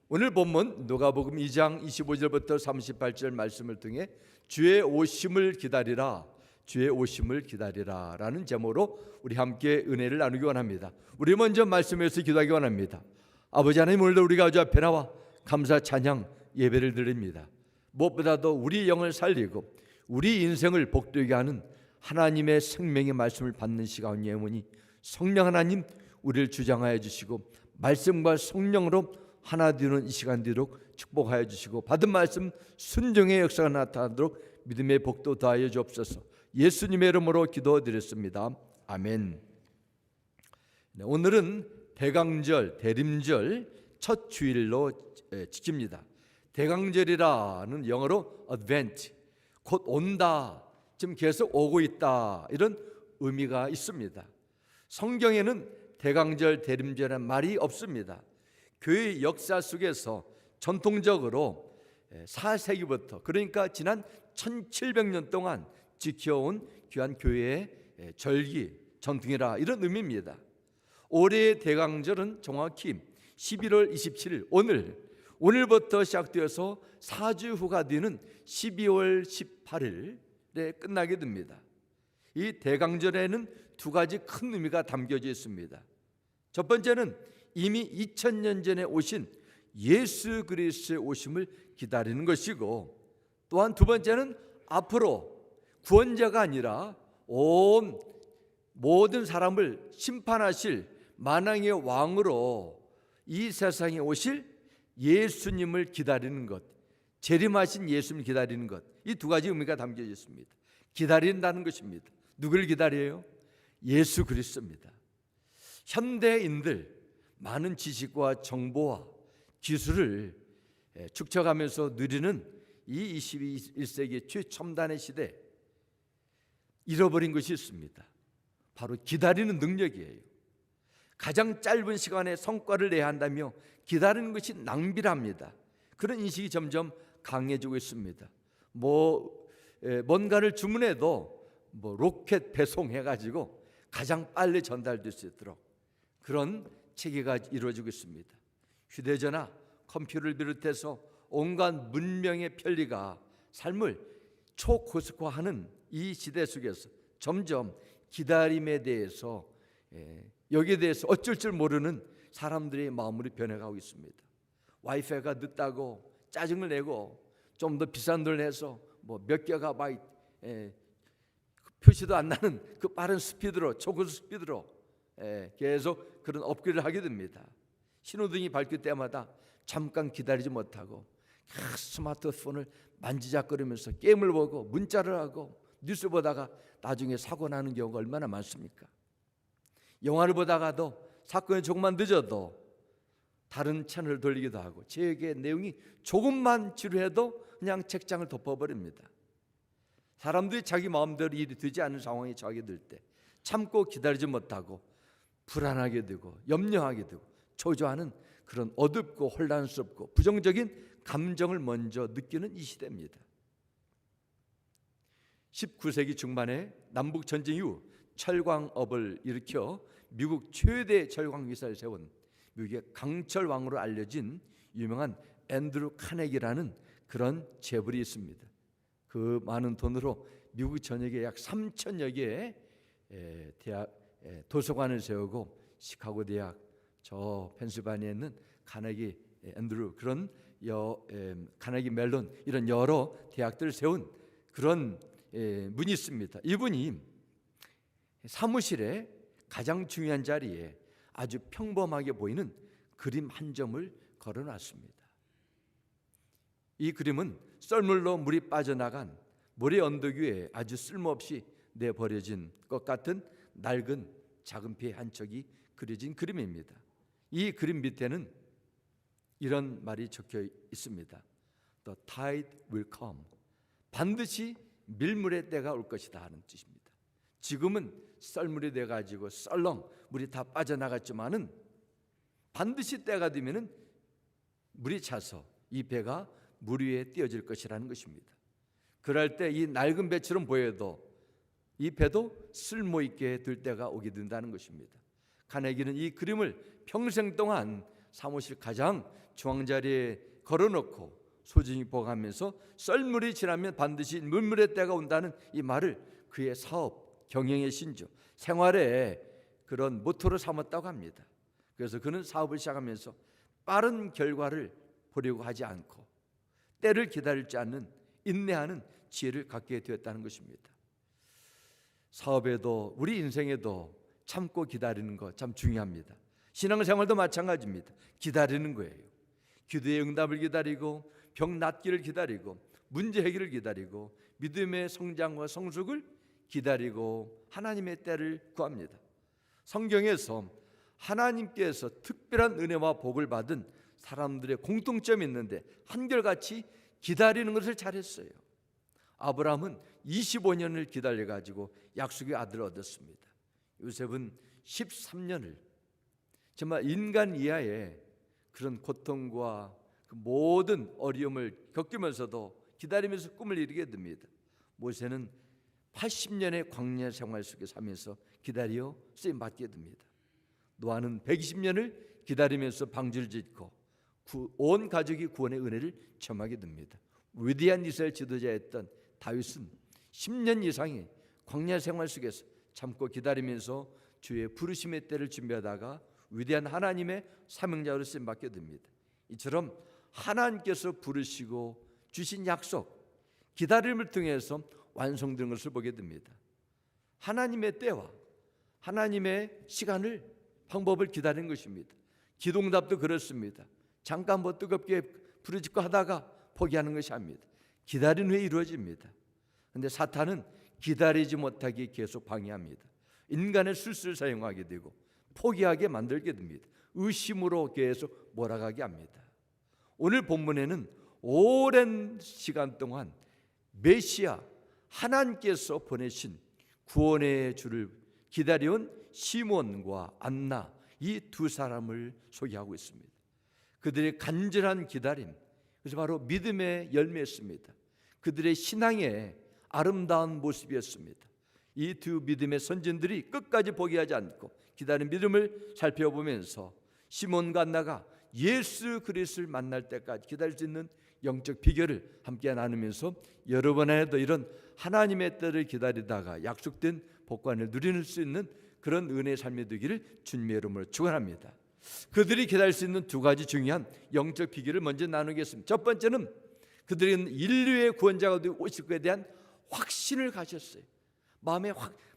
오늘 본문 누가복음 2장 25절부터 38절 말씀을 통해 주의 오심을 기다리라, 주의 오심을 기다리라 라는 제목으로 우리 함께 은혜를 나누기 원합니다. 우리 먼저 말씀에서 기도하기 원합니다. 아버지 하나님, 오늘도 우리가 주 앞에 나와 감사 찬양 예배를 드립니다. 무엇보다도 우리 영을 살리고 우리 인생을 복되게 하는 하나님의 생명의 말씀을 받는 시간이 오니 성령 하나님 우리를 주장하여 주시고 말씀과 성령으로 하나 되는 이 시간 되도록 축복하여 주시고 받은 말씀 순종의 역사가 나타나도록 믿음의 복도 더하여 주옵소서. 예수님의 이름으로 기도드렸습니다. 아멘. 오늘은 대강절, 대림절 첫 주일로 지킵니다. 대강절이라는 영어로 advent, 곧 온다, 지금 계속 오고 있다, 이런 의미가 있습니다. 성경에는 대강절, 대림절이라는 말이 없습니다. 교회 역사 속에서 전통적으로 4세기부터, 그러니까 지난 1700년 동안 지켜온 귀한 교회의 절기, 전통이라 이런 의미입니다. 올해의 대강절은 정확히 11월 27일 오늘부터 시작되어서 4주 후가 되는 12월 18일에 끝나게 됩니다. 이 대강절에는 두 가지 큰 의미가 담겨져 있습니다. 첫 번째는 이미 2000년 전에 오신 예수 그리스도의 오심을 기다리는 것이고, 또한 두 번째는 앞으로 구원자가 아니라 온 모든 사람을 심판하실 만왕의 왕으로 이 세상에 오실 예수님을 기다리는 것, 재림하신 예수님을 기다리는 것, 이 두 가지 의미가 담겨져 있습니다. 기다린다는 것입니다. 누구를 기다려요? 예수 그리스도입니다. 현대인들 많은 지식과 정보와 기술을 축적하면서 누리는 이 21세기 최첨단의 시대, 잃어버린 것이 있습니다. 바로 기다리는 능력이에요. 가장 짧은 시간에 성과를 내야 한다며 기다리는 것이 낭비랍니다. 그런 인식이 점점 강해지고 있습니다. 뭔가를 주문해도 로켓 배송해가지고 가장 빨리 전달될 수 있도록 그런 체계가 이루어지고 있습니다. 휴대전화, 컴퓨터를 비롯해서 온갖 문명의 편리가 삶을 초고속화하는 이 시대 속에서 점점 기다림에 대해서, 여기에 대해서 어쩔 줄 모르는 사람들의 마음으로 변해가고 있습니다. 와이파이가 늦다고 짜증을 내고 좀 더 비싼 돈을 내서 몇 기가바이트 표시도 안 나는 그 빠른 스피드로, 초고속 스피드로 계속 그런 업그레이드를 하게 됩니다. 신호등이 밝힐 때마다 잠깐 기다리지 못하고 스마트폰을 만지작거리면서 게임을 보고 문자를 하고 뉴스 보다가 나중에 사고 나는 경우가 얼마나 많습니까? 영화를 보다가도 사건이 조금만 늦어도 다른 채널을 돌리기도 하고, 제게 내용이 조금만 지루해도 그냥 책장을 덮어버립니다. 사람들이 자기 마음대로 일이 되지 않는 상황에 처하게 될 때 참고 기다리지 못하고 불안하게 되고 염려하게 되고 초조하는 그런 어둡고 혼란스럽고 부정적인 감정을 먼저 느끼는 이 시대입니다. 19세기 중반에 남북 전쟁 이후 철광업을 일으켜 미국 최대 철광 회사를 세운 미국의 강철왕으로 알려진 유명한 앤드루 카네기라는 그런 재벌이 있습니다. 그 많은 돈으로 미국 전역에 약 3,000여 개의 대학 도서관을 세우고 시카고 대학, 저 펜실바니아에 있는 카네기 앤드루, 그런 카네기 멜론, 이런 여러 대학들을 세운 그런 분이 있습니다. 이분이 사무실에 가장 중요한 자리에 아주 평범하게 보이는 그림 한 점을 걸어놨습니다. 이 그림은 썰물로 물이 빠져나간 모래 언덕 위에 아주 쓸모없이 내버려진 것 같은 낡은 작은 배 한 척이 그려진 그림입니다. 이 그림 밑에는 이런 말이 적혀 있습니다. The tide will come. 반드시 밀물의 때가 올 것이다 하는 뜻입니다. 지금은 썰물이 돼가지고 썰렁 물이 다 빠져나갔지만은 반드시 때가 되면은 물이 차서 이 배가 물 위에 띄어질 것이라는 것입니다. 그럴 때 이 낡은 배처럼 보여도 이 배도 쓸모있게 될 때가 오게 된다는 것입니다. 카네기는 이 그림을 평생 동안 사무실 가장 중앙자리에 걸어놓고 소중히 보관하면서 썰물이 지나면 반드시 물물의 때가 온다는 이 말을 그의 사업, 경영의 신조, 생활의 그런 모토로 삼았다고 합니다. 그래서 그는 사업을 시작하면서 빠른 결과를 보려고 하지 않고 때를 기다리지 않는 인내하는 지혜를 갖게 되었다는 것입니다. 사업에도 우리 인생에도 참고 기다리는 것 참 중요합니다. 신앙생활도 마찬가지입니다. 기다리는 거예요. 기도의 응답을 기다리고 병 낫기를 기다리고 문제 해결을 기다리고 믿음의 성장과 성숙을 기다리고 하나님의 때를 구합니다. 성경에서 하나님께서 특별한 은혜와 복을 받은 사람들의 공통점이 있는데 한결같이 기다리는 것을 잘했어요. 아브라함은 25년을 기다려가지고 약속의 아들을 얻었습니다. 요셉은 13년을 정말 인간 이하의 그런 고통과 그 모든 어려움을 겪으면서도 기다리면서 꿈을 이루게 됩니다. 모세는 80년의 광야 생활 속에 살면서 기다려 쓰임 받게 됩니다. 노아는 120년을 기다리면서 방주를 짓고 온 가족이 구원의 은혜를 체험하게 됩니다. 위대한 이스라엘 지도자였던 다윗은 10년 이상의 광야 생활 속에서 참고 기다리면서 주의 부르심의 때를 준비하다가 위대한 하나님의 사명자로 쓰임 받게 됩니다. 이처럼 하나님께서 부르시고 주신 약속, 기다림을 통해서 완성된 것을 보게 됩니다. 하나님의 때와 하나님의 시간을 방법을 기다리는 것입니다. 기도응답도 그렇습니다. 잠깐 뜨겁게 부르짖고 하다가 포기하는 것이 아닙니다. 기다린 후에 이루어집니다. 그런데 사탄은 기다리지 못하게 계속 방해합니다. 인간의 술수를 사용하게 되고 포기하게 만들게 됩니다. 의심으로 계속 몰아가게 합니다. 오늘 본문에는 오랜 시간 동안 메시아 하나님께서 보내신 구원의 주를 기다려온 시몬과 안나 이 두 사람을 소개하고 있습니다. 그들의 간절한 기다림, 그래서 바로 믿음의 열매였습니다. 그들의 신앙의 아름다운 모습이었습니다. 이 두 믿음의 선진들이 끝까지 포기하지 않고 기다린 믿음을 살펴보면서 시몬과 안나가 예수 그리스도를 만날 때까지 기다릴 수 있는 영적 비결을 함께 나누면서 여러분에도 이런 하나님의 때를 기다리다가 약속된 복관을 누릴 수 있는 그런 은혜의 삶이 되기를 주님의 이름으로 축원합니다. 그들이 기다릴 수 있는 두 가지 중요한 영적 비결을 먼저 나누겠습니다. 첫 번째는 그들은 인류의 구원자가 오실 것에 대한 확신을 가졌어요. 마음에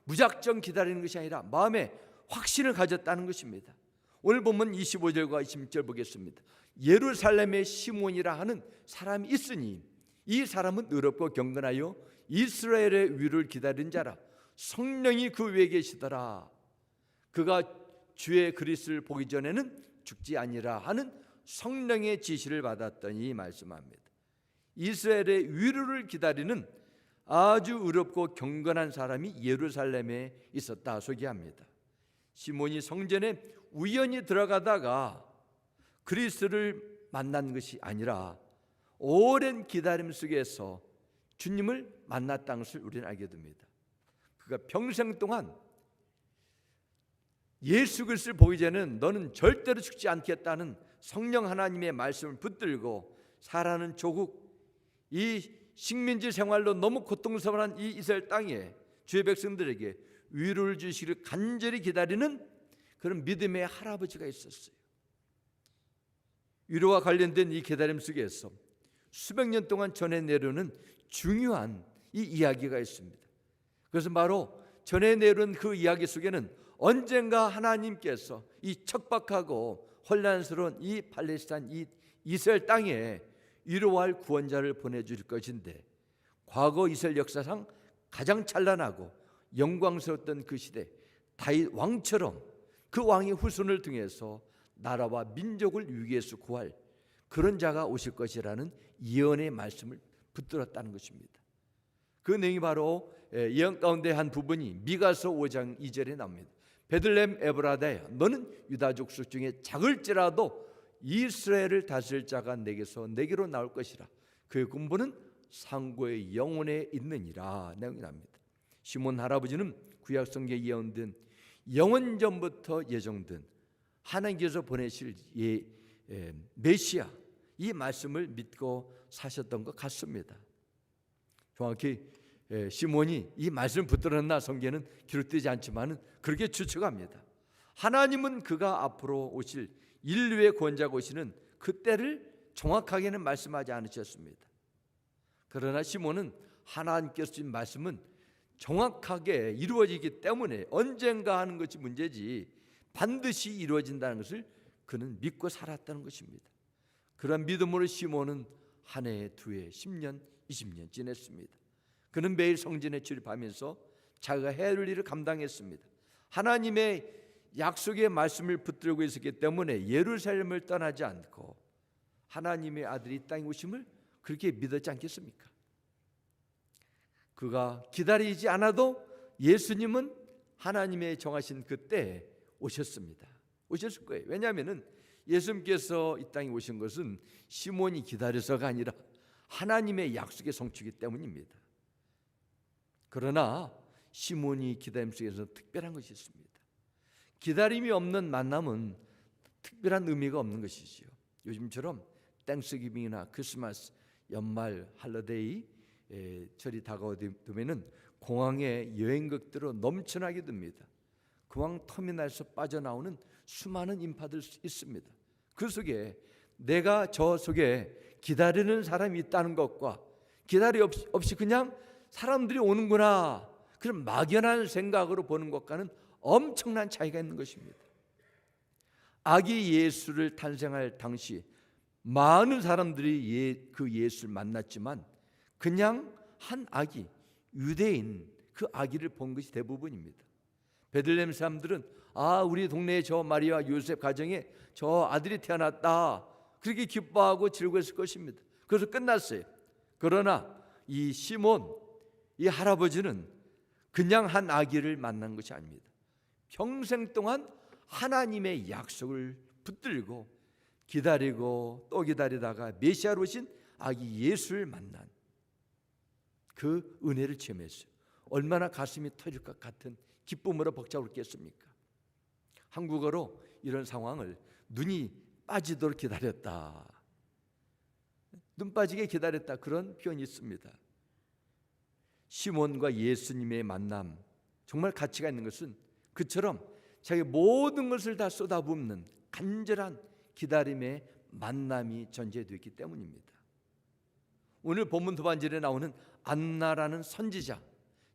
무작정 기다리는 것이 아니라 마음에 확신을 가졌다는 것입니다. 오늘 보면 25절과 26절 보겠습니다. 예루살렘에 시몬이라 하는 사람이 있으니 이 사람은 의롭고 경건하여 이스라엘의 위를 기다린 자라. 성령이 그 위에 계시더라. 그가 주의 그리스도를 보기 전에는 죽지 아니라 하는 성령의 지시를 받았더니 말씀합니다. 이스라엘의 위로를 기다리는 아주 의롭고 경건한 사람이 예루살렘에 있었다 소개합니다. 시몬이 성전에 우연히 들어가다가 그리스도를 만난 것이 아니라 오랜 기다림 속에서 주님을 만났다는 것을 우리는 알게 됩니다. 그가 평생 동안 예수 그리스도를 보기 전에는 너는 절대로 죽지 않겠다는 성령 하나님의 말씀을 붙들고 살아가는 조국, 이 식민지 생활로 너무 고통스러운 이 이스라엘 땅에 주의 백성들에게 위로를 주시기를 간절히 기다리는 그런 믿음의 할아버지가 있었어요. 위로와 관련된 이 기다림 속에서 수백 년 동안 전해 내려오는 중요한 이 이야기가 있습니다. 그것은 바로 전해 내려온 그 이야기 속에는 언젠가 하나님께서 이 척박하고 혼란스러운 이 팔레스타인 이 이스라엘 땅에 위로할 구원자를 보내줄 것인데, 과거 이스라엘 역사상 가장 찬란하고 영광스러웠던 그 시대 다윗 왕처럼 그 왕의 후손을 통해서 나라와 민족을 위기에서 구할 그런 자가 오실 것이라는 예언의 말씀을 붙들었다는 것입니다. 그 내용이 바로 예언 가운데 한 부분이 미가서 5장 2절에 나옵니다. 베들레헴 에브라다야, 너는 유다 족속 중에 작을지라도 이스라엘을 다스릴 자가 내게로 나올 것이라. 그의 군부는 상고의 영혼에 있느니라 내용이 납니다. 시몬 할아버지는 구약 성경에 예언된 영원전부터 예정된 하나님께서 보내실 메시아 이 말씀을 믿고 사셨던 것 같습니다. 정확히 시몬이 이 말씀을 붙들었나 성경에는 기록되지 않지만 그렇게 추측합니다. 하나님은 그가 앞으로 오실 인류의 구원자가 오시는 그때를 정확하게는 말씀하지 않으셨습니다. 그러나 시몬은 하나님께서 주신 말씀은 정확하게 이루어지기 때문에 언젠가 하는 것이 문제지 반드시 이루어진다는 것을 그는 믿고 살았다는 것입니다. 그런 믿음으로 시몬은 한 해, 두 해, 10년, 20년 지냈습니다. 그는 매일 성전에 출입하면서 자기가 해야 할 일을 감당했습니다. 하나님의 약속의 말씀을 붙들고 있었기 때문에 예루살렘을 떠나지 않고 하나님의 아들이 이 땅에 오심을 그렇게 믿었지 않겠습니까? 그가 기다리지 않아도 예수님은 하나님의 정하신 그때에 오셨습니다. 오셨을 거예요. 왜냐하면 예수님께서 이 땅에 오신 것은 시몬이 기다려서가 아니라 하나님의 약속의 성취이기 때문입니다. 그러나 시몬이 기다림 속에서 특별한 것이 있습니다. 기다림이 없는 만남은 특별한 의미가 없는 것이지요. 요즘처럼 땡스기빙이나 크리스마스, 연말 할러데이 절이 다가오면은 공항에 여행객들로 넘쳐나게 됩니다. 공항 터미널에서 빠져나오는 수많은 인파들 있습니다. 그 속에 내가 저 속에 기다리는 사람이 있다는 것과 기다리 없이 그냥 사람들이 오는구나 그런 막연한 생각으로 보는 것과는 엄청난 차이가 있는 것입니다. 아기 예수를 탄생할 당시 많은 사람들이 그 예수를 만났지만 그냥 한 아기, 유대인 그 아기를 본 것이 대부분입니다. 베들레헴 사람들은 우리 동네에 저 마리아 요셉 가정에 저 아들이 태어났다 그렇게 기뻐하고 즐거웠을 것입니다. 그래서 끝났어요. 그러나 이 시몬 이 할아버지는 그냥 한 아기를 만난 것이 아닙니다. 평생 동안 하나님의 약속을 붙들고 기다리고 또 기다리다가 메시아로 오신 아기 예수를 만난 그 은혜를 체험했어요. 얼마나 가슴이 터질 것 같은 기쁨으로 벅차오르겠습니까? 한국어로 이런 상황을 눈이 빠지도록 기다렸다, 눈 빠지게 기다렸다 그런 표현이 있습니다. 시몬과 예수님의 만남 정말 가치가 있는 것은 그처럼 자기 모든 것을 다 쏟아붓는 간절한 기다림의 만남이 전제되어 있기 때문입니다. 오늘 본문 도반절에 나오는 안나라는 선지자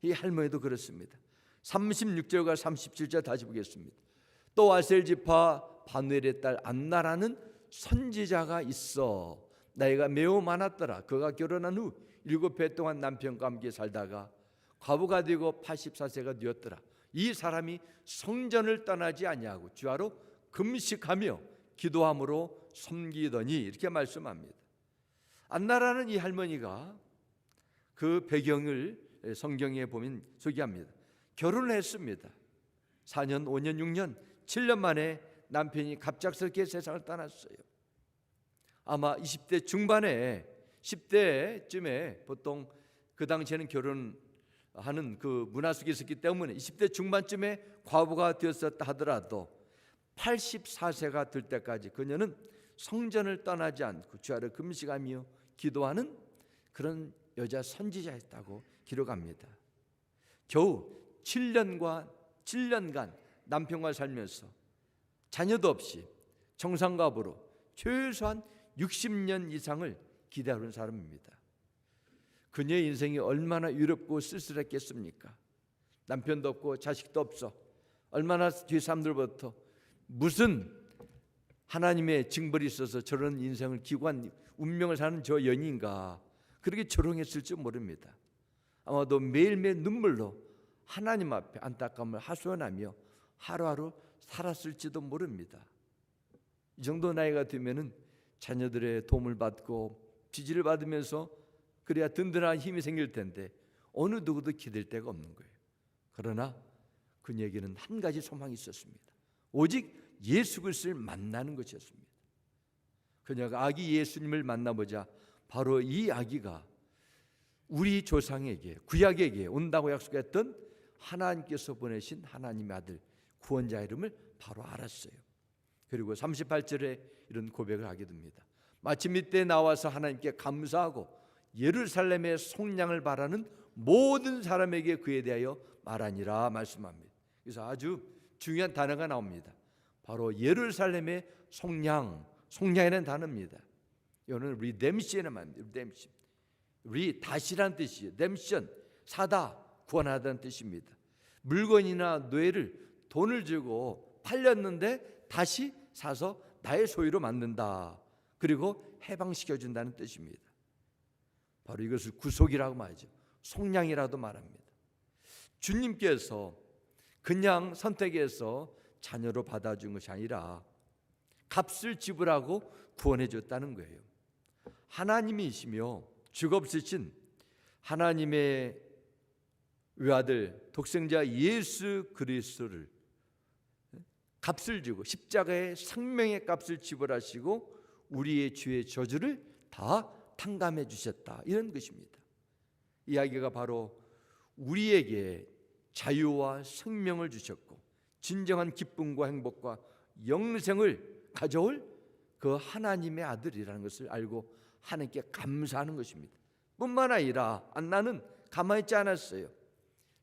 이 할머니도 그렇습니다. 36절과 37절 다시 보겠습니다. 또 아셀 지파 바누엘의 딸 안나라는 선지자가 있어 나이가 매우 많았더라. 그가 결혼한 후 7해 동안 남편과 함께 살다가 과부가 되고 84세가 되었더라. 이 사람이 성전을 떠나지 아니하고 주야로 금식하며 기도함으로 섬기더니 이렇게 말씀합니다. 안나라는 이 할머니가 그 배경을 성경에 보면 소개합니다. 결혼을 했습니다. 4년, 5년, 6년, 7년 만에 남편이 갑작스럽게 세상을 떠났어요. 아마 20대 중반에 10대쯤에 보통 그 당시에는 결혼하는 그 문화 속에 있었기 때문에 20대 중반쯤에 과부가 되었었다 하더라도 84세가 될 때까지 그녀는 성전을 떠나지 않고 주 아래 금식하며 기도하는 그런 여자 선지자였다고 기록합니다. 겨우 7년간 남편과 살면서 자녀도 없이 정상가부로 최소한 60년 이상을 기다린 사람입니다. 그녀의 인생이 얼마나 유럽고 쓸쓸했겠습니까? 남편도 없고 자식도 없어 얼마나 뒤 사람들부터 무슨 하나님의 징벌이 있어서 저런 인생을 기구한 운명을 사는 저 연인가 그렇게 조롱했을지 모릅니다. 아마도 매일매일 눈물로 하나님 앞에 안타까움을 하소연하며 하루하루 살았을지도 모릅니다. 이 정도 나이가 되면은 자녀들의 도움을 받고 지지를 받으면서 그래야 든든한 힘이 생길 텐데 어느 누구도 기댈 데가 없는 거예요. 그러나 그녀에게는 한 가지 소망이 있었습니다. 오직 예수 그리스도를 만나는 것이었습니다. 그녀가 아기 예수님을 만나보자 바로 이 아기가 우리 조상에게 구약에게 온다고 약속했던 하나님께서 보내신 하나님의 아들 구원자 이름을 바로 알았어요. 그리고 38절에 이런 고백을 하게 됩니다. 마침 이때 나와서 하나님께 감사하고 예루살렘의 속량을 바라는 모든 사람에게 그에 대하여 말하니라 말씀합니다. 그래서 아주 중요한 단어가 나옵니다. 바로 예루살렘의 속량이라는 단어입니다. 이거는 리뎀션을 말합니다. 리뎀션. 다시란 뜻이에요. 뎀션, 사다, 구원하다는 뜻입니다. 물건이나 뇌를 돈을 주고 팔렸는데 다시 사서 나의 소유로 만든다. 그리고 해방시켜준다는 뜻입니다. 바로 이것을 구속이라고 말하죠. 속량이라도 말합니다. 주님께서 그냥 선택해서 자녀로 받아준 것이 아니라 값을 지불하고 구원해 줬다는 거예요. 하나님이시며 죄가 없으신 하나님의 외아들 독생자 예수 그리스도를 값을 주고 십자가의 생명의 값을 지불하시고 우리의 죄의 저주를 다 탕감해 주셨다. 이런 것입니다. 이야기가 바로 우리에게 자유와 생명을 주셨고 진정한 기쁨과 행복과 영생을 가져올 그 하나님의 아들이라는 것을 알고 하나님께 감사하는 것입니다. 뿐만 아니라 안나는 가만히 있지 않았어요.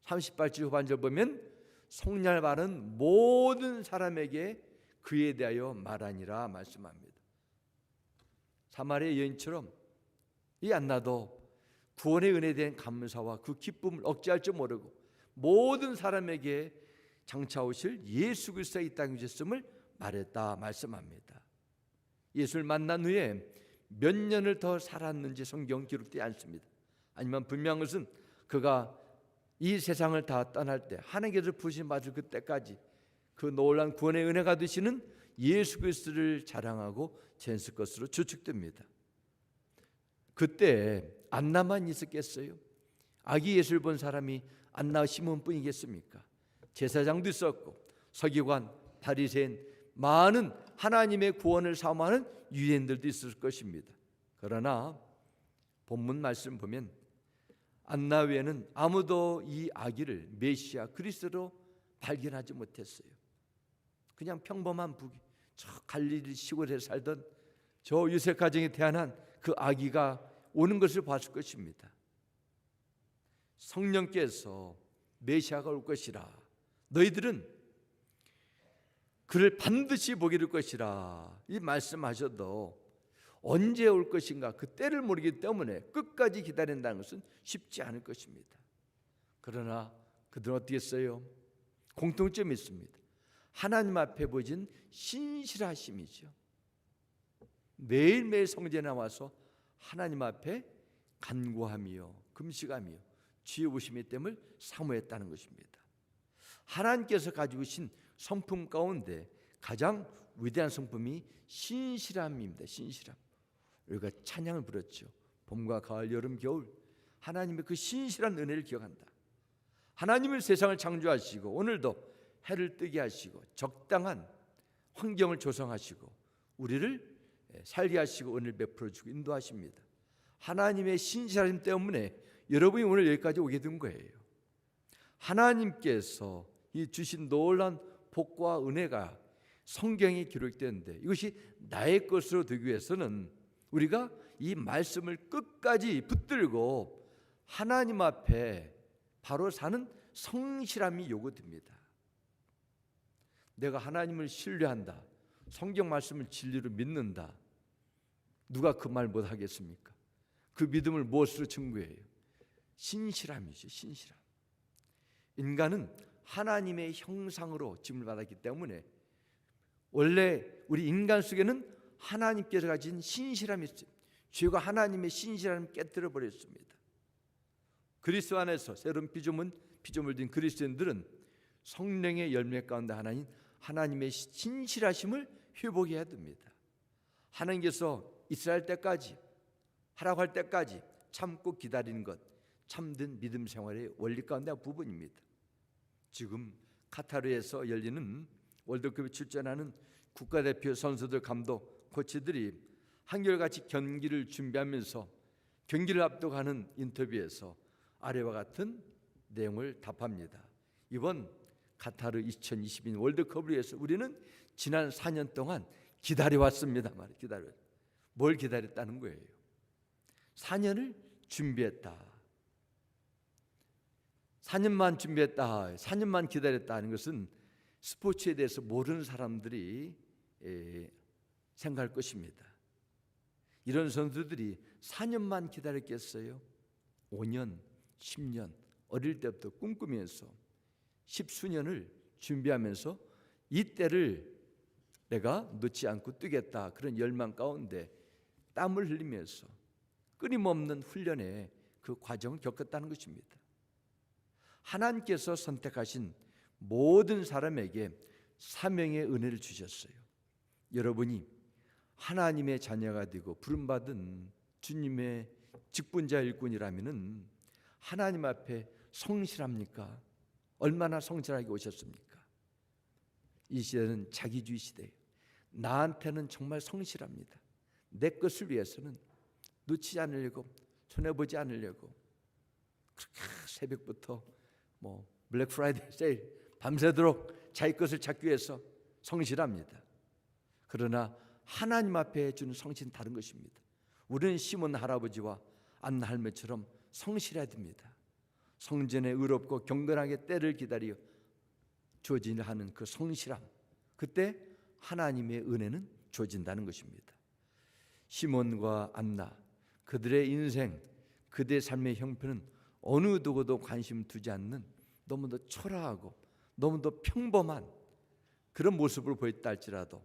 38절 후반절 보면 속량을 바른 모든 사람에게 그에 대하여 말하니라 말씀합니다. 사마리아 여인처럼 이 안나도 구원의 은혜에 대한 감사와 그 기쁨을 억제할 줄 모르고 모든 사람에게 장차 오실 예수 그리스도가 이 땅에 오셨음을 말했다 말씀합니다. 예수를 만난 후에 몇 년을 더 살았는지 성경 기록되지 않습니다. 아니면 분명한 것은 그가 이 세상을 다 떠날 때 하나님께서 부르심 받을 그때까지 그 놀라운 구원의 은혜가 되시는 예수 그리스도를 자랑하고 지냈을 것으로 추측됩니다. 그때 안나만 있었겠어요? 아기 예수를 본 사람이 안나 시몬뿐이겠습니까? 제사장도 있었고 서기관, 바리새인, 많은 하나님의 구원을 사모하는 유대인들도 있을 것입니다. 그러나 본문 말씀 보면 안나 외에는 아무도 이 아기를 메시아 그리스도로 발견하지 못했어요. 그냥 평범한 저 갈릴리 시골에 살던 저 요셉 가정에 태어난 그 아기가 오는 것을 봤을 것입니다. 성령께서 메시아가 올 것이라 너희들은 그를 반드시 보게 될 것이라 이 말씀하셔도 언제 올 것인가 그 때를 모르기 때문에 끝까지 기다린다는 것은 쉽지 않을 것입니다. 그러나 그들은 어떻게 했어요? 공통점이 있습니다. 하나님 앞에 보여진 신실하심이죠. 매일매일 성전에 나와서 하나님 앞에 간구하며 금식하며 주의 오심의 땜을 사모했다는 것입니다. 하나님께서 가지고 계신 성품 가운데 가장 위대한 성품이 신실함입니다. 신실함. 우리가 찬양을 부렸죠. 봄과 가을, 여름, 겨울 하나님의 그 신실한 은혜를 기억한다. 하나님은 세상을 창조하시고 오늘도 해를 뜨게 하시고 적당한 환경을 조성하시고 우리를 살게 하시고 은혜를 베풀어주고 인도하십니다. 하나님의 신실함 때문에 여러분이 오늘 여기까지 오게 된 거예요. 하나님께서 이 주신 놀라운 복과 은혜가 성경에 기록되는데 이것이 나의 것으로 되기 위해서는 우리가 이 말씀을 끝까지 붙들고 하나님 앞에 바로 사는 성실함이 요구됩니다. 내가 하나님을 신뢰한다. 성경 말씀을 진리로 믿는다. 누가 그 말 못하겠습니까? 그 믿음을 무엇으로 증거해요? 신실함이죠. 신실함. 인간은 하나님의 형상으로 지음을 받았기 때문에 원래 우리 인간 속에는 하나님께서 가진 신실함이 있어요. 죄가 하나님의 신실함을 깨뜨려 버렸습니다. 그리스도 안에서 새로운 피조물 된 그리스도인들은 성령의 열매 가운데 하나인 하나님의 신실하심을 회복해야 됩니다. 하나님께서 이스라엘 때까지 하라고 할 때까지 참고 기다리는 것 참된 믿음 생활의 원리 가운데 부분입니다. 지금 카타르에서 열리는 월드컵에 출전하는 국가대표 선수들, 감독, 코치들이 한결같이 경기를 준비하면서 경기를 앞두고하는 인터뷰에서 아래와 같은 내용을 답합니다. 이번 카타르 2022 월드컵을 위해서 우리는 지난 4년 동안 기다려왔습니다. 뭘 기다렸다는 거예요? 4년을 준비했다. 4년만 준비했다. 4년만 기다렸다 하는 것은 스포츠에 대해서 모르는 사람들이 생각할 것입니다. 이런 선수들이 4년만 기다렸겠어요? 5년, 10년 어릴 때부터 꿈꾸면서 10수년을 준비하면서 이때를 내가 놓지 않고 뛰겠다, 그런 열망 가운데 땀을 흘리면서 끊임없는 훈련의 그 과정을 겪었다는 것입니다. 하나님께서 선택하신 모든 사람에게 사명의 은혜를 주셨어요. 여러분이 하나님의 자녀가 되고 부름받은 주님의 직분자 일꾼이라면은 하나님 앞에 성실합니까? 얼마나 성실하게 오셨습니까? 이 시대는 자기주의 시대예요. 나한테는 정말 성실합니다. 내 것을 위해서는 놓치지 않으려고, 손해보지 않으려고 그렇게 새벽부터 블랙 프라이데이 세일 밤새도록 자기 것을 찾기 위해서 성실합니다. 그러나 하나님 앞에 주는 성실은 다른 것입니다. 우리는 시몬 할아버지와 안나 할머니처럼 성실해야 됩니다. 성전에 의롭고 경건하게 때를 기다려 주어지려 하는 그 성실함, 그때 하나님의 은혜는 주어진다는 것입니다. 시몬과 안나, 그들의 인생, 그들의 삶의 형편은 어느 누구도 관심 두지 않는 너무도 초라하고 너무도 평범한 그런 모습을 보였다 할지라도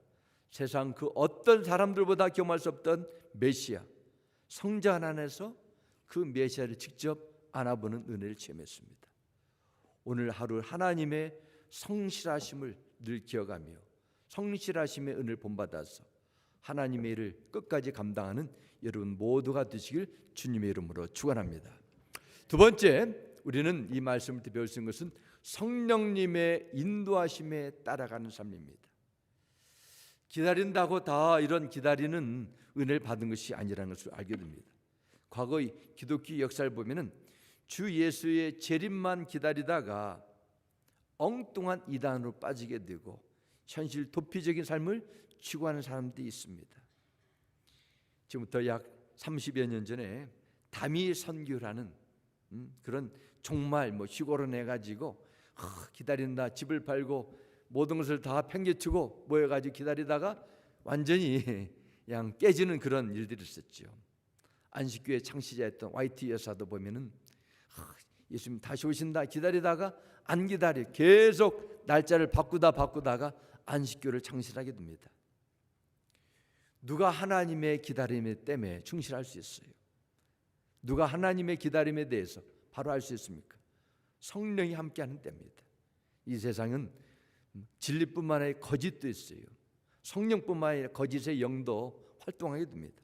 세상 그 어떤 사람들보다 경험할 수 없던 메시아, 성전 안에서 그 메시아를 직접 안아보는 은혜를 체험했습니다. 오늘 하루 하나님의 성실하심을 늘 기억하며 성실하심의 은혜를 본받아서 하나님의 일을 끝까지 감당하는 여러분 모두가 되시길 주님의 이름으로 축원합니다. 두 번째, 우리는 이 말씀을 배울 수 있는 것은 성령님의 인도하심에 따라가는 삶입니다. 기다린다고 다 이런 기다리는 은혜를 받은 것이 아니라는 것을 알게 됩니다. 과거의 기독교 역사를 보면은 주 예수의 재림만 기다리다가 엉뚱한 이단으로 빠지게 되고 현실 도피적인 삶을 추구하는 사람들이 있습니다. 지금부터 약 30여 년 전에 다미 선교라는 그런 정말 시골을 내가지고 기다린다, 집을 팔고 모든 것을 다 팽개치고 모여가지고 기다리다가 완전히 그냥 깨지는 그런 일들이 있었죠. 안식교회 창시자였던 YT 여사도 보면은 예수님 다시 오신다 기다리다가 안 기다려 계속 날짜를 바꾸다가 안식교를 창시하게 됩니다. 누가 하나님의 기다림에 때문에 충실할 수 있어요? 누가 하나님의 기다림에 대해서 바로 알 수 있습니까? 성령이 함께하는 때입니다. 이 세상은 진리뿐만 아니라 거짓도 있어요. 성령뿐만 아니라 거짓의 영도 활동하게 됩니다.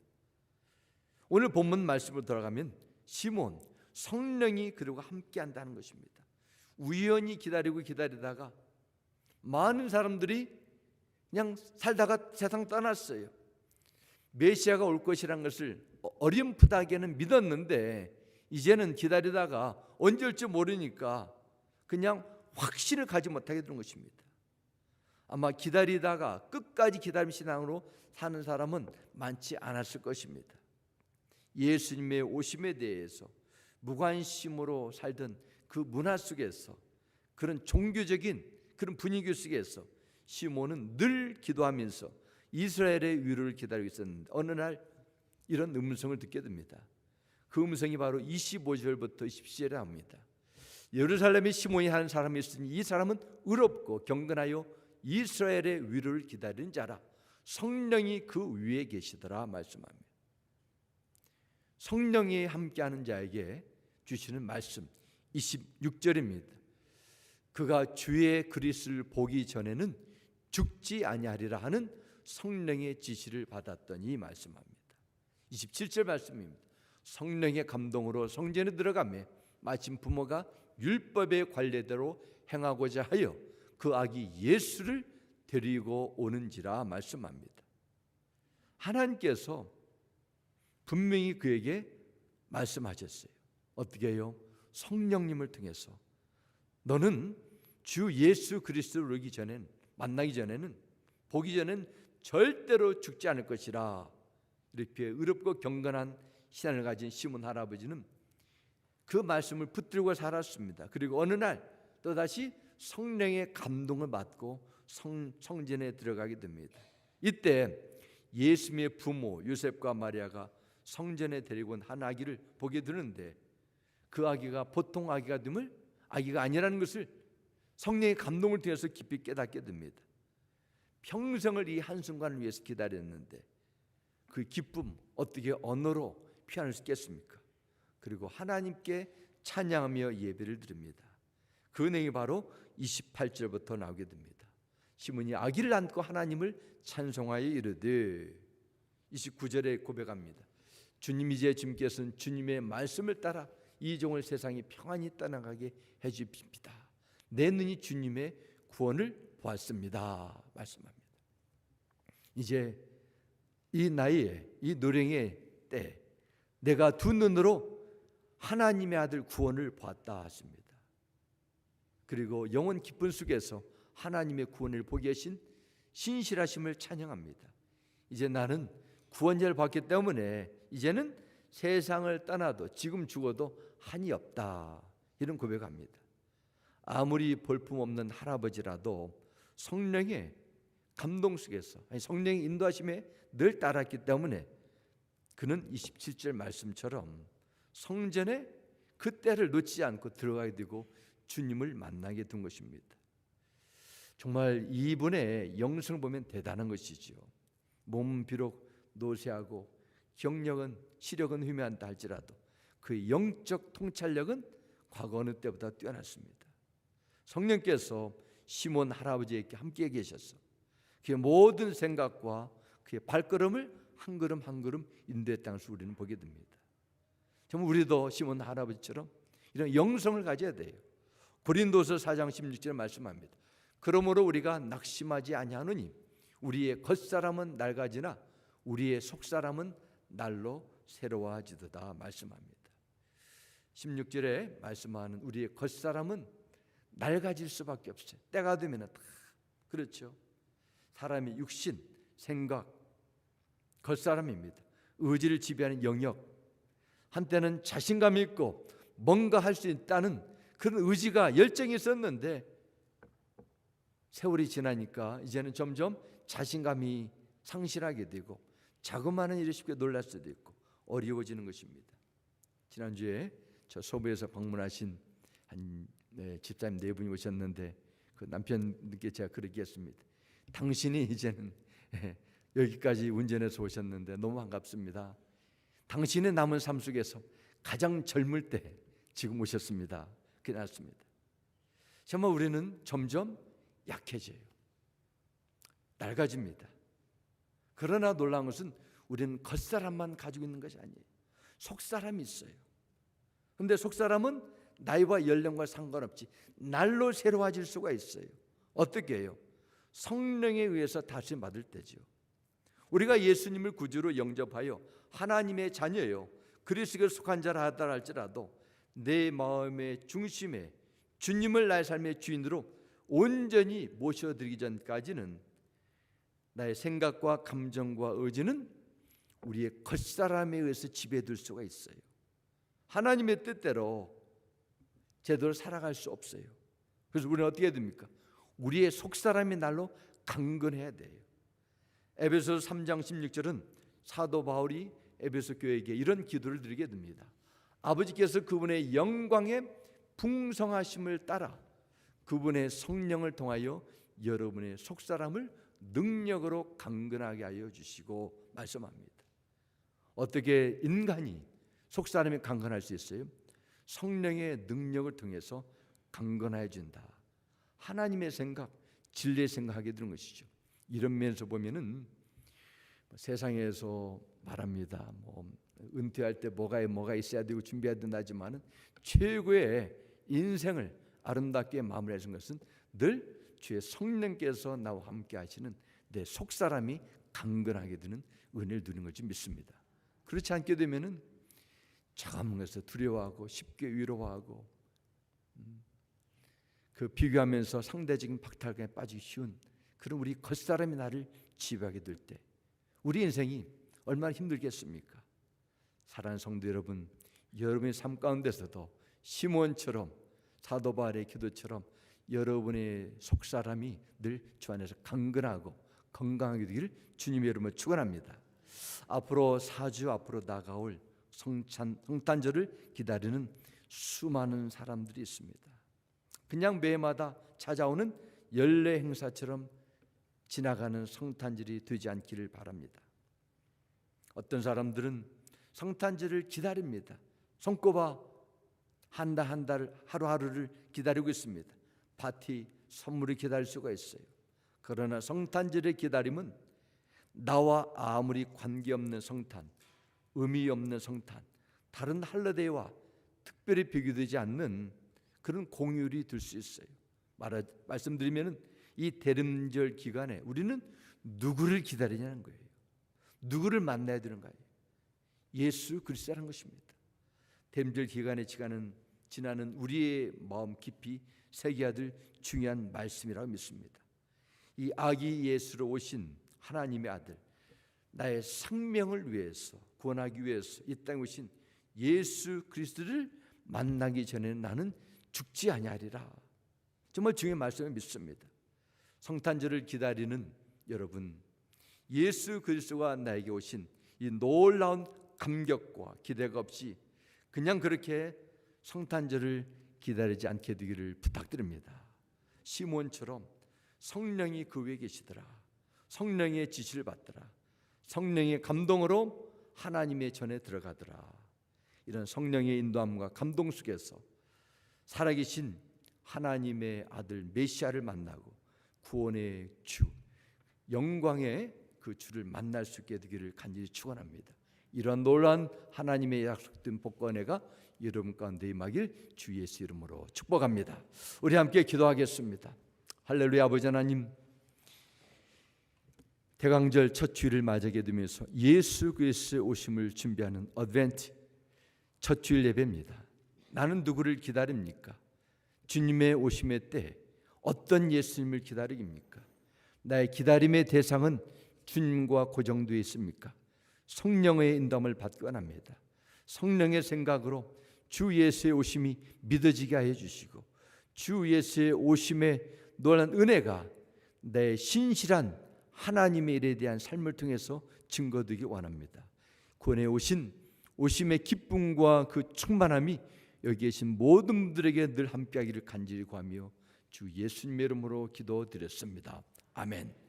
오늘 본문 말씀으로 돌아가면 시몬, 성령이 그리고 함께한다는 것입니다. 우연히 기다리다가 많은 사람들이 그냥 살다가 세상 떠났어요. 메시아가 올 것이란 것을 어렴풋하게는 믿었는데 이제는 기다리다가 언제 올지 모르니까 그냥 확신을 가지 못하게 되는 것입니다. 아마 기다리다가 끝까지 기다림 신앙으로 사는 사람은 많지 않았을 것입니다. 예수님의 오심에 대해서 무관심으로 살던 그 문화 속에서, 그런 종교적인 그런 분위기 속에서 시몬은 늘 기도하면서 이스라엘의 위로를 기다리고 있었는데 어느 날 이런 음성을 듣게 됩니다. 그 음성이 바로 25절부터 27절에 나옵니다. 예루살렘에 시몬이 하는 사람이 있으니 이 사람은 의롭고 경건하여 이스라엘의 위로를 기다리는 자라. 성령이 그 위에 계시더라 말씀합니다. 성령이 함께하는 자에게 주시는 말씀 26절입니다. 그가 주의 그리스도를 보기 전에는 죽지 아니하리라 하는 성령의 지시를 받았더니 말씀합니다. 27절 말씀입니다. 성령의 감동으로 성전에 들어가며 마침 부모가 율법의 관례대로 행하고자 하여 그 아기 예수를 데리고 오는지라 말씀합니다. 하나님께서 분명히 그에게 말씀하셨어요. 어떻게 해요? 성령님을 통해서 너는 주 예수 그리스도를 만나기 전에는 보기 전에는 절대로 죽지 않을 것이라. 이렇게 의롭고 경건한 신앙을 가진 시몬 할아버지는 그 말씀을 붙들고 살았습니다. 그리고 어느 날 또다시 성령의 감동을 받고 성전에 들어가게 됩니다. 이때 예수님의 부모 요셉과 마리아가 성전에 데리고 온 한 아기를 보게 되는데, 그 아기가 보통 아기가 됨을, 아기가 아니라는 것을 성령의 감동을 통해서 깊이 깨닫게 됩니다. 평생을 이 한순간을 위해서 기다렸는데 그 기쁨 어떻게 언어로 표현할 수 있겠습니까? 그리고 하나님께 찬양하며 예배를 드립니다. 그 내용이 바로 28절부터 나오게 됩니다. 시몬이 아기를 안고 하나님을 찬송하여 이르되, 29절에 고백합니다. 주님, 이제 주님께서는 주님의 말씀을 따라 이 종을 세상이 평안히 떠나가게 해주십니다. 내 눈이 주님의 구원을 보았습니다. 말씀합니다. 이제 이 나이에, 이 노령의 때 내가 두 눈으로 하나님의 아들 구원을 보았다 하십니다. 그리고 영원 기쁨 속에서 하나님의 구원을 보게 하신 신실하심을 찬양합니다. 이제 나는 구원자를 받기 때문에 이제는 세상을 떠나도 지금 죽어도 한이 없다, 이런 고백합니다. 아무리 볼품없는 할아버지라도 성령의 감동 속에서, 성령의 인도하심에 늘 따랐기 때문에 그는 27절 말씀처럼 성전에 그 때를 놓치지 않고 들어가게 되고 주님을 만나게 된 것입니다. 정말 이분의 영성을 보면 대단한 것이죠. 몸은 비록 노쇠하고 경력은, 시력은 희미한다 할지라도 그 영적 통찰력은 과거 어느 때보다 뛰어났습니다. 성령께서 시몬 할아버지에게 함께 계셔서 그의 모든 생각과 그의 발걸음을 한 걸음 한 걸음 인도했다는 것을 우리는 보게 됩니다. 정말 우리도 시몬 할아버지처럼 이런 영성을 가져야 돼요. 고린도서 4장 16절에 말씀합니다. 그러므로 우리가 낙심하지 아니하노니 우리의 겉사람은 낡아지나 우리의 속사람은 날로 새로워지도다 말씀합니다. 16절에 말씀하는 우리의 겉사람은 낡아질 수밖에 없어요. 때가 되면 다 그렇죠. 사람의 육신, 생각, 겉사람입니다. 의지를 지배하는 영역, 한때는 자신감이 있고 뭔가 할 수 있다는 그런 의지가, 열정이 있었는데 세월이 지나니까 이제는 점점 자신감이 상실하게 되고 자그마한 일에 쉽게 놀랄 수도 있고 어려워지는 것입니다. 지난주에 저 소부에서 방문하신 한 집사님 네 분이 오셨는데 그 남편께 제가 그렇게 했습니다. 당신이 이제는 여기까지 운전해서 오셨는데 너무 반갑습니다. 당신의 남은 삶 속에서 가장 젊을 때 지금 오셨습니다. 그게 낫습니다. 정말 우리는 점점 약해져요. 낡아집니다. 그러나 놀라운 것은 우리는 겉사람만 가지고 있는 것이 아니에요. 속사람이 있어요. 그런데 속사람은 나이와 연령과 상관없이 날로 새로워질 수가 있어요. 어떻게 해요? 성령에 의해서 다시 받을 때죠. 우리가 예수님을 구주로 영접하여 하나님의 자녀요, 그리스도에 속한 자라 하다 할지라도 내 마음의 중심에 주님을 나의 삶의 주인으로 온전히 모셔드리기 전까지는 나의 생각과 감정과 의지는 우리의 겉사람에 의해서 지배될 수가 있어요. 하나님의 뜻대로 제대로 살아갈 수 없어요. 그래서 우리는 어떻게 해야 됩니까? 우리의 속사람이 날로 강건해야 돼요. 에베소서 3장 16절은 사도 바울이 에베소 교회에게 이런 기도를 드리게 됩니다. 아버지께서 그분의 영광의 풍성하심을 따라 그분의 성령을 통하여 여러분의 속사람을 능력으로 강건하게 하여 주시고 말씀합니다. 어떻게 인간이 속사람이 강건할 수 있어요? 성령의 능력을 통해서 강건하여 준다. 하나님의 생각, 진리의 생각하게 되는 것이죠. 이런 면에서 보면은 세상에서 말합니다. 은퇴할 때 뭐가 있어야 되고 준비해야 된다지만은 최고의 인생을 아름답게 마무리하신 것은 늘 주의 성령께서 나와 함께 하시는 내 속사람이 강건하게 되는 은혜를 누리는 것을 믿습니다. 그렇지 않게 되면은 차가운 것에서 두려워하고 쉽게 위로하고 그 비교하면서 상대적인 박탈감에 빠지기 쉬운 그런 우리 겉사람이 나를 지배하게 될 때 우리 인생이 얼마나 힘들겠습니까? 사랑하는 성도 여러분, 여러분의 삶 가운데서도 시몬처럼, 사도 바울의 기도처럼 여러분의 속사람이 늘 주 안에서 강건하고 건강하게 되기를 주님의 이름으로 축원합니다. 앞으로 4주 앞으로 다가올 성탄절을 기다리는 수많은 사람들이 있습니다. 그냥 매해마다 찾아오는 연례 행사처럼 지나가는 성탄절이 되지 않기를 바랍니다. 어떤 사람들은 성탄절을 기다립니다. 손꼽아 한 달 하루하루를 기다리고 있습니다. 파티, 선물을 기다릴 수가 있어요. 그러나 성탄절의 기다림은 나와 아무리 관계없는 성탄, 의미 없는 성탄, 다른 할러데이와 특별히 비교되지 않는 그런 공휴일이 될 수 있어요. 말씀드리면 이 대림절 기간에 우리는 누구를 기다리냐는 거예요. 누구를 만나야 되는 거예요. 예수 그리스도라는 것입니다. 대림절 기간에 지나는 우리의 마음 깊이 새겨야 될 중요한 말씀이라고 믿습니다. 이 아기 예수로 오신 하나님의 아들, 나의 생명을 위해서, 구원하기 위해서 이 땅에 오신 예수 그리스도를 만나기 전에는 나는 죽지 아니하리라. 정말 중요한 말씀을 믿습니다. 성탄절을 기다리는 여러분, 예수 그리스도가 나에게 오신 이 놀라운 감격과 기대가 없이 그냥 그렇게 성탄절을 기다리지 않게 되기를 부탁드립니다. 시몬처럼 성령이 그 위에 계시더라. 성령의 지시를 받더라. 성령의 감동으로 하나님의 전에 들어가더라. 이런 성령의 인도함과 감동 속에서 살아계신 하나님의 아들 메시아를 만나고 구원의 주, 영광의 그 주를 만날 수 있게 되기를 간절히 축원합니다. 이런 놀라운 하나님의 약속된 복과 은혜가 여러분 가운데 임하길 주 예수 이름으로 축복합니다. 우리 함께 기도하겠습니다. 할렐루야. 아버지 하나님, 대강절 첫 주일을 맞이하게 되면서 예수 그리스도의 오심을 준비하는 어드벤트 첫 주일 예배입니다. 나는 누구를 기다립니까? 주님의 오심의 때 어떤 예수님을 기다립니까? 나의 기다림의 대상은 주님과 고정되어 있습니까? 성령의 인도함을 받기 원합니다. 성령의 생각으로 주 예수의 오심이 믿어지게 하여 주시고 주 예수의 오심의 놀라운 은혜가 내 신실한 하나님의 일에 대한 삶을 통해서 증거되기 원합니다. 구원에 오신 오심의 기쁨과 그 충만함이 여기 계신 모든 분들에게 늘 함께하기를 간절히 구하며 주 예수님의 이름으로 기도드렸습니다. 아멘.